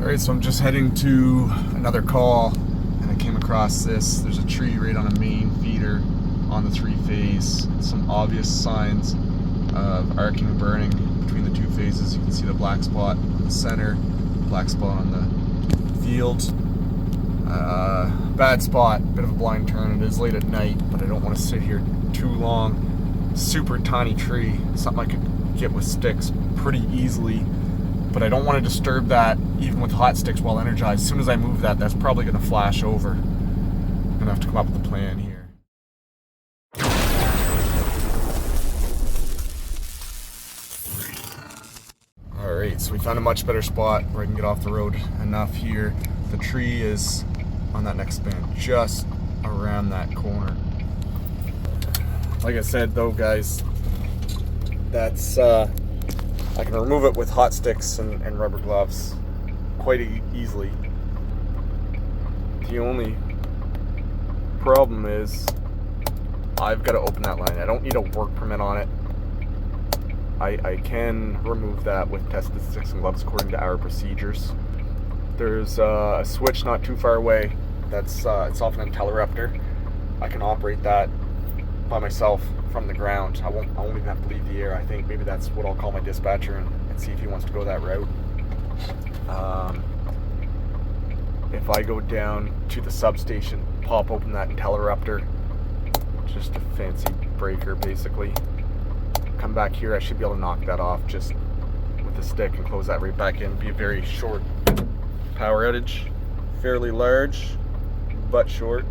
Alright, so I'm just heading to another call and I came across this. There's a tree right on a main feeder on the three-phase. Some obvious signs of arcing and burning between the two phases. You can see the black spot in the center, black spot on the field. Bad spot, bit of a blind turn. It is late at night, but I don't want to sit here too long. Super tiny tree, something I could get with sticks pretty easily. But I don't want to disturb that even with hot sticks while energized. As soon as I move that, that's probably going to flash over. I'm going to have to come up with a plan here. Alright, so we found a much better spot where I can get off the road enough here. The tree is on that next span, just around that corner. Like I said though, guys, that's I can remove it with hot sticks and rubber gloves quite easily. The only problem is I've got to open that line. I don't need a work permit on it. I can remove that with tested sticks and gloves according to our procedures. There's a switch not too far away that's it's off an interrupter. I can operate that by myself from the ground. I won't even have to leave the air. I think maybe that's what I'll call my dispatcher and see if he wants to go that route. If I go down to the substation, pop open that interrupter, just a fancy breaker basically, come back here, I should be able to knock that off just with the stick and close that right back in. Be a very short power outage, fairly large but short.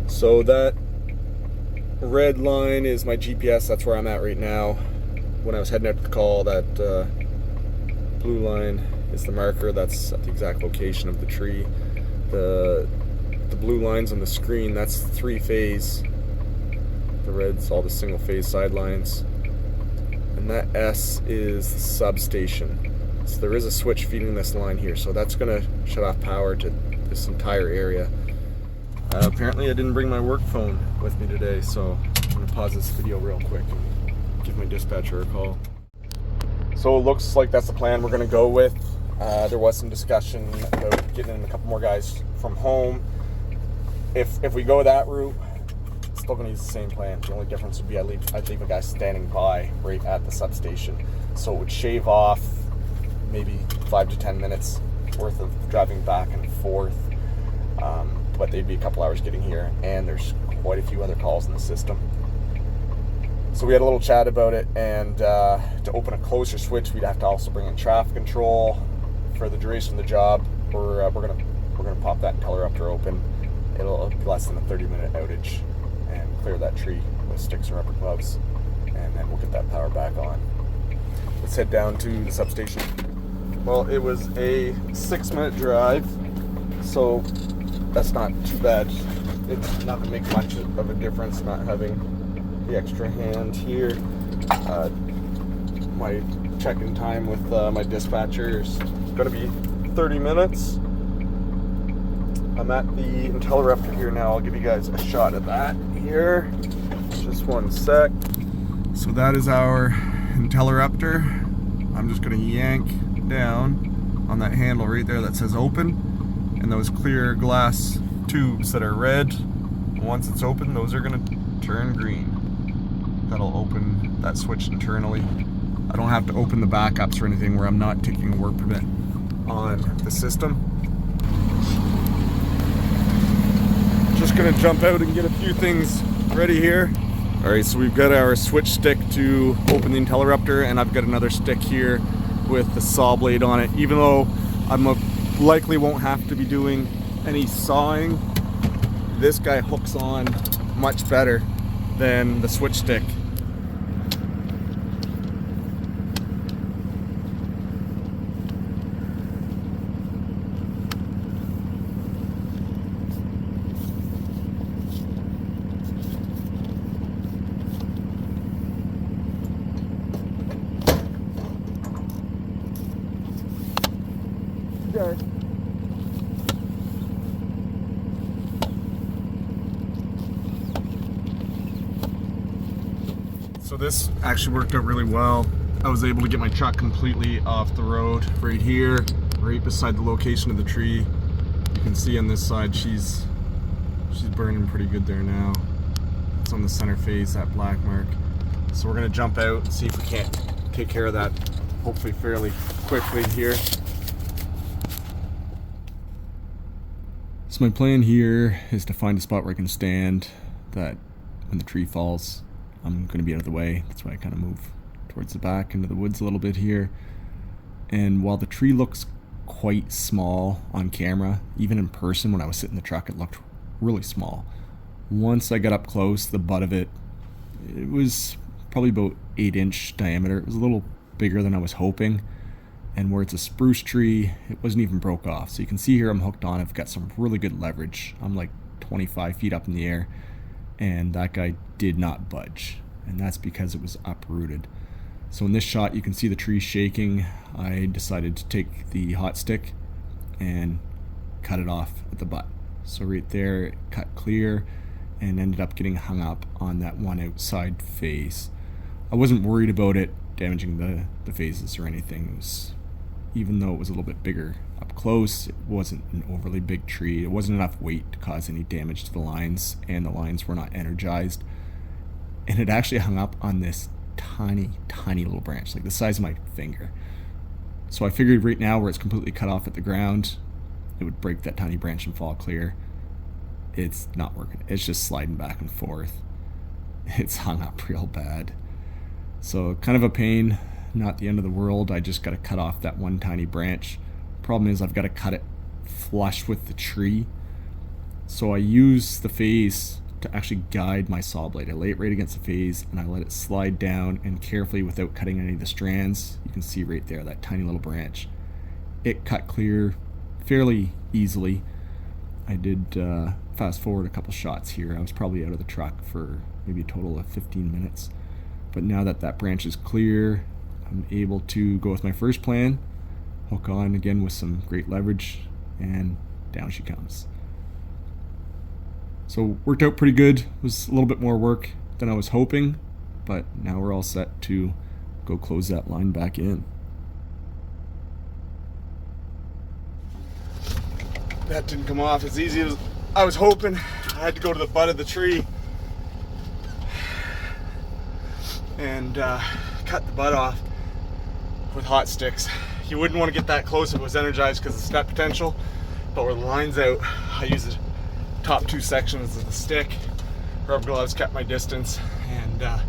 So that red line is my GPS. That's where I'm at right now. When I was heading out to the call, that blue line is the marker. That's at the exact location of the tree. The blue lines on the screen, that's three-phase. The red's all the single-phase sidelines. And that S is the substation. So there is a switch feeding this line here. So that's going to shut off power to this entire area. Apparently I didn't bring my work phone with me today, so I'm going to pause this video real quick and give my dispatcher a call. So it looks like that's the plan we're going to go with. There was some discussion about getting in a couple more guys from home. If we go that route, still going to use the same plan. The only difference would be I'd leave a guy standing by right at the substation. So it would shave off maybe 5 to 10 minutes worth of driving back and forth. But they'd be a couple hours getting here, and there's quite a few other calls in the system. So we had a little chat about it, and to open a closer switch, we'd have to also bring in traffic control for the duration of the job. We're gonna pop that interrupter open. It'll be less than a 30-minute outage, and clear that tree with sticks and rubber gloves, and then we'll get that power back on. Let's head down to the substation. Well, it was a 6-minute drive, so that's not too bad. It's not going to make much of a difference not having the extra hand here. My check-in time with my dispatcher is going to be 30 minutes. I'm at the interrupter here now. I'll give you guys a shot of that here. Just one sec. So that is our interrupter. I'm just going to yank down on that handle right there that says open. And those clear glass tubes that are red, once it's open, those are going to turn green. That'll open that switch internally. I don't have to open the backups or anything where I'm not taking a work permit on the system. Just going to jump out and get a few things ready here. Alright, so we've got our switch stick to open the interrupter, and I've got another stick here with the saw blade on it. Even though likely won't have to be doing any sawing, this guy hooks on much better than the switch stick. Okay. So this actually worked out really well. I was able to get my truck completely off the road right here. right beside the location of the tree. You can see on this side she's burning pretty good there now. It's on the center phase, that black mark. So we're gonna jump out and see if we can't take care of that, hopefully fairly quickly here. So my plan here is to find a spot where I can stand, that when the tree falls, I'm gonna be out of the way. That's why I kind of move towards the back into the woods a little bit here. And while the tree looks quite small on camera, even in person when I was sitting in the truck, it looked really small. Once I got up close, the butt of it was probably about 8-inch diameter. It was a little bigger than I was hoping. And where it's a spruce tree, it wasn't even broke off. So you can see here I'm hooked on. I've got some really good leverage. I'm like 25 feet up in the air, and that guy did not budge. And that's because it was uprooted. So in this shot, you can see the tree shaking. I decided to take the hot stick and cut it off at the butt. So right there, it cut clear and ended up getting hung up on that one outside phase. I wasn't worried about it damaging the phases or anything. It was, even though it was a little bit bigger up close, it wasn't an overly big tree. It wasn't enough weight to cause any damage to the lines, and the lines were not energized. And it actually hung up on this tiny little branch, like the size of my finger. So I figured right now, where it's completely cut off at the ground, it would break that tiny branch and fall clear. It's not working. It's just sliding back and forth. It's hung up real bad. So kind of a pain, not the end of the world. I just got to cut off that one tiny branch. Problem is I've got to cut it flush with the tree. So I use the phase to actually guide my saw blade. I lay it right against the phase and I let it slide down, and carefully, without cutting any of the strands, you can see right there, that tiny little branch. It cut clear fairly easily. I did fast forward a couple shots here. I was probably out of the truck for maybe a total of 15 minutes. But now that that branch is clear, I'm able to go with my first plan, hook on again with some great leverage, and down she comes. So worked out pretty good. It was a little bit more work than I was hoping, but now we're all set to go close that line back in. That didn't come off as easy as I was hoping. I had to go to the butt of the tree and cut the butt off with hot sticks. You wouldn't want to get that close if it was energized because of step potential, but where the line's out, I use the top two sections of the stick. Rubber gloves, kept my distance, and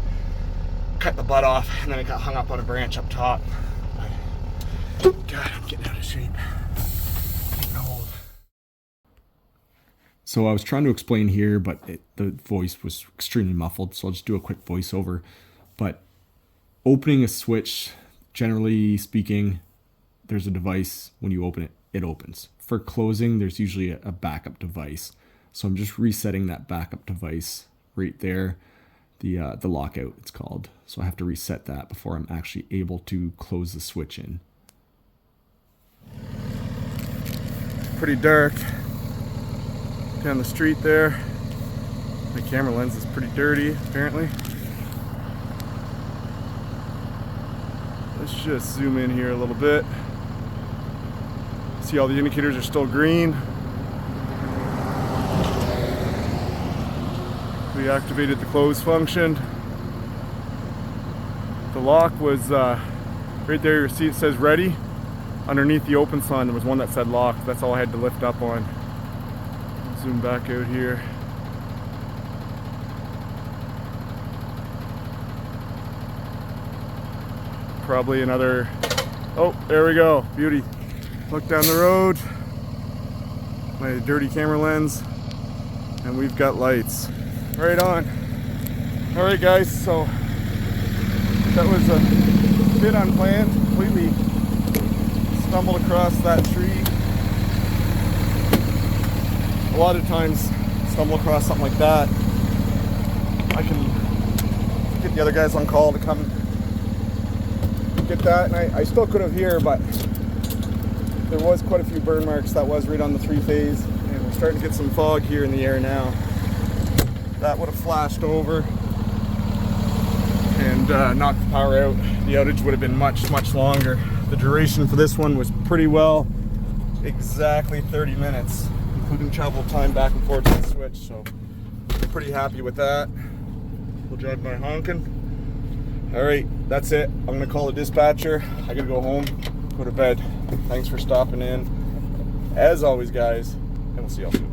cut the butt off, and then it got hung up on a branch up top. God, I'm getting out of shape. Getting old. So I was trying to explain here, but the voice was extremely muffled, so I'll just do a quick voiceover. But opening a switch, generally speaking, there's a device. When you open it, it opens. For closing, there's usually a backup device. So I'm just resetting that backup device right there, the lockout it's called. So I have to reset that before I'm actually able to close the switch in. Pretty dark down the street there. My camera lens is pretty dirty, apparently. Let's just zoom in here a little bit. See, all the indicators are still green. We activated the close function. The lock was right there. You see it says ready. Underneath the open sign there was one that said lock. That's all I had to lift up on. Zoom back out here. Probably another, oh, there we go, beauty. Look down the road, my dirty camera lens, and we've got lights. Right on. All right, guys, so that was a bit unplanned. Completely stumbled across that tree. A lot of times, stumble across something like that, I can get the other guys on call to come get that, and I still could have here, but there was quite a few burn marks. That was right on the 3-phase, and we're starting to get some fog here in the air now. That would have flashed over and knocked the power out. The outage would have been much longer. The duration for this one was pretty well exactly 30 minutes, including travel time back and forth to the switch. So pretty happy with that. We'll drive my honking. All right, that's it. I'm gonna call the dispatcher. I gotta go home, go to bed. Thanks for stopping in. As always, guys, and we'll see y'all soon.